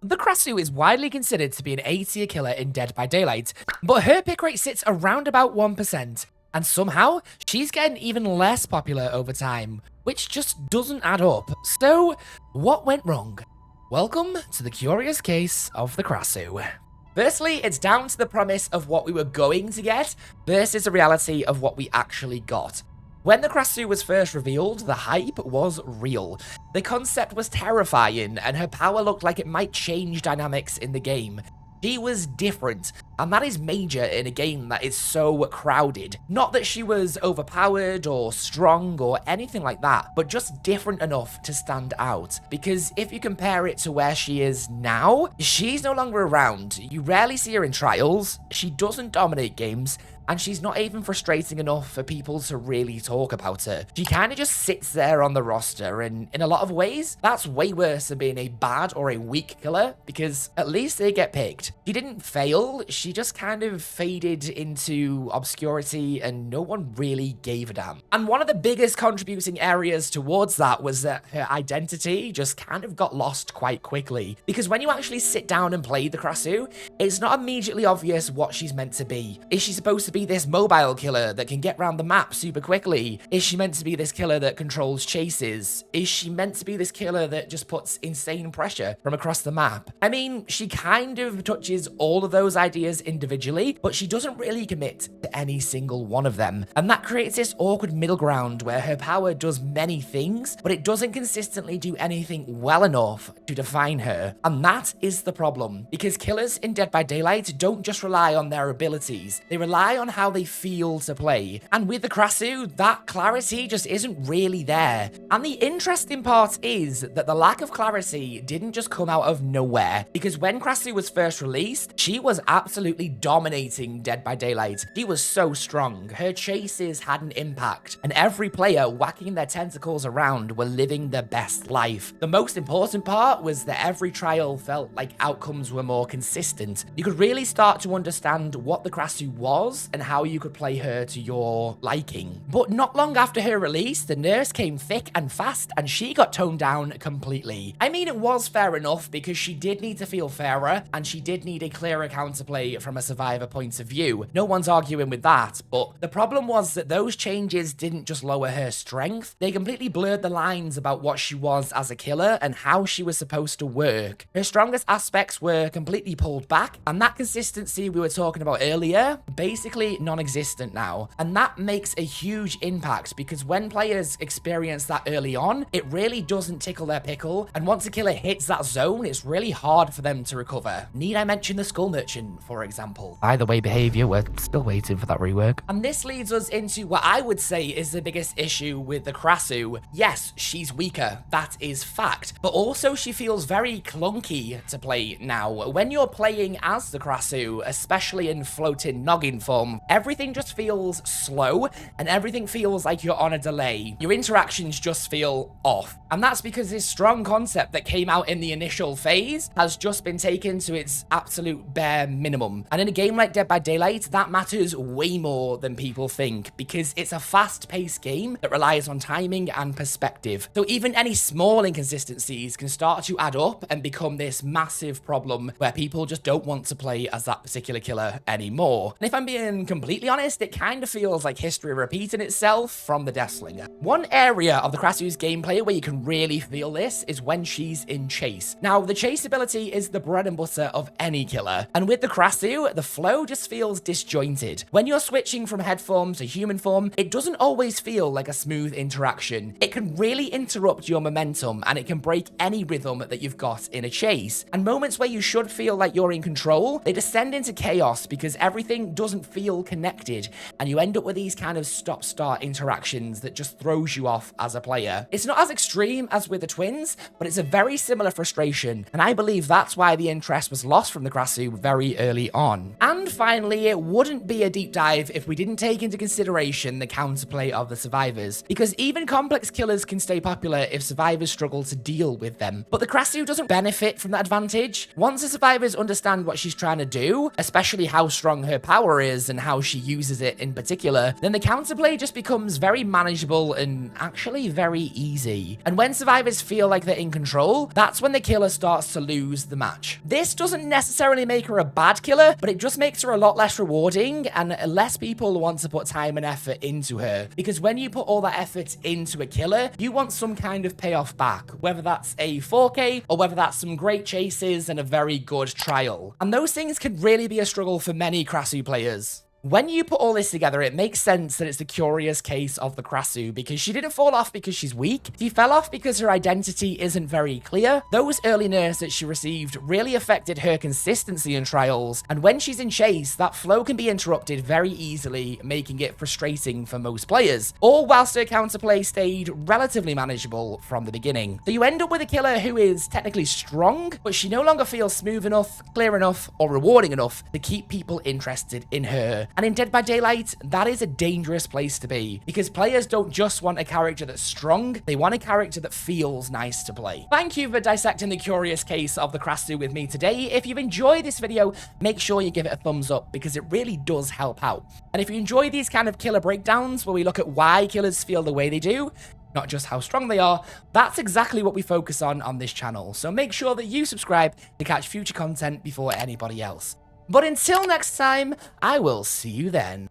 The Krasue is widely considered to be an A-tier killer in Dead by Daylight, but her pick rate sits around about 1%, and somehow she's getting even less popular over time, which just doesn't add up. So, what went wrong? Welcome to the curious case of the Krasue. Firstly, it's down to the premise of what we were going to get versus the reality of what we actually got. When the Krasue was first revealed, the hype was real. The concept was terrifying, and her power looked like it might change dynamics in the game. She was different, and that is major in a game that is so crowded. Not that she was overpowered or strong or anything like that, but just different enough to stand out. Because if you compare it to where she is now, she's no longer around. You rarely see her in trials, she doesn't dominate games, and she's not even frustrating enough for people to really talk about her. She kind of just sits there on the roster, and in a lot of ways, that's way worse than being a bad or a weak killer, because at least they get picked. She didn't fail, she just kind of faded into obscurity, and no one really gave a damn. And one of the biggest contributing areas towards that was that her identity just kind of got lost quite quickly. Because when you actually sit down and play the Krasue, it's not immediately obvious what she's meant to be. Is she supposed to be this mobile killer that can get around the map super quickly? Is she meant to be this killer that controls chases? Is she meant to be this killer that just puts insane pressure from across the map? I mean, she kind of touches all of those ideas individually, but she doesn't really commit to any single one of them. And that creates this awkward middle ground where her power does many things, but it doesn't consistently do anything well enough to define her. And that is the problem, because killers in Dead by Daylight don't just rely on their abilities, they rely on how they feel to play. And with the Krasue, that clarity just isn't really there. And the interesting part is that the lack of clarity didn't just come out of nowhere, because when Krasue was first released, she was absolutely dominating Dead by Daylight. She was so strong, her chases had an impact, and every player whacking their tentacles around were living their best life. The most important part was that every trial felt like outcomes were more consistent. You could really start to understand what the Krasue was and how you could play her to your liking. But not long after her release, the nerfs came thick and fast, and she got toned down completely. I mean, it was fair enough because she did need to feel fairer, and she did need a clearer counterplay from a survivor point of view. No one's arguing with that, but the problem was that those changes didn't just lower her strength, they completely blurred the lines about what she was as a killer and how she was supposed to work. Her strongest aspects were completely pulled back, and that consistency we were talking about earlier, basically non-existent now. And that makes a huge impact, because when players experience that early on, it really doesn't tickle their pickle, and once a killer hits that zone, it's really hard for them to recover. Need I mention the Skull Merchant, for example? By the way, behavior, we're still waiting for that rework. And this leads us into what I would say is the biggest issue with the Krasue. Yes, she's weaker, that is fact, but also she feels very clunky to play now. When you're playing as the Krasue, especially in floating noggin form, everything just feels slow, and everything feels like you're on a delay. Your interactions just feel off. And that's because this strong concept that came out in the initial phase has just been taken to its absolute bare minimum. And in a game like Dead by Daylight, that matters way more than people think, because it's a fast-paced game that relies on timing and perspective. So even any small inconsistencies can start to add up and become this massive problem where people just don't want to play as that particular killer anymore. And if I'm being completely honest, it kind of feels like history repeating itself from the Deathslinger. One area of the Krasue's gameplay where you can really feel this is when she's in chase. Now, the chase ability is the bread and butter of any killer, and with the Krasue, the flow just feels disjointed. When you're switching from head form to human form, it doesn't always feel like a smooth interaction. It can really interrupt your momentum, and it can break any rhythm that you've got in a chase. And moments where you should feel like you're in control, they descend into chaos because everything doesn't feel connected, and you end up with these kind of stop-start interactions that just throws you off as a player. It's not as extreme as with the twins, but it's a very similar frustration, and I believe that's why the interest was lost from the Krasue very early on. And finally, it wouldn't be a deep dive if we didn't take into consideration the counterplay of the survivors, because even complex killers can stay popular if survivors struggle to deal with them. But the Krasue doesn't benefit from that advantage. Once the survivors understand what she's trying to do, especially how strong her power is and and how she uses it in particular, then the counterplay just becomes very manageable and actually very easy. And when survivors feel like they're in control, that's when the killer starts to lose the match. This doesn't necessarily make her a bad killer, but it just makes her a lot less rewarding, and less people want to put time and effort into her. Because when you put all that effort into a killer, you want some kind of payoff back, whether that's a 4K or whether that's some great chases and a very good trial. And those things can really be a struggle for many Krasue players. When you put all this together, it makes sense that it's the curious case of the Krasue, because she didn't fall off because she's weak. She fell off because her identity isn't very clear. Those early nerfs that she received really affected her consistency in trials, and when she's in chase, that flow can be interrupted very easily, making it frustrating for most players, all whilst her counterplay stayed relatively manageable from the beginning. So you end up with a killer who is technically strong, but she no longer feels smooth enough, clear enough, or rewarding enough to keep people interested in her. And in Dead by Daylight, that is a dangerous place to be, because players don't just want a character that's strong, they want a character that feels nice to play. Thank you for dissecting the curious case of the Krasue with me today. If you've enjoyed this video, make sure you give it a thumbs up, because it really does help out. And if you enjoy these kind of killer breakdowns, where we look at why killers feel the way they do, not just how strong they are, that's exactly what we focus on this channel. So make sure that you subscribe to catch future content before anybody else. But until next time, I will see you then.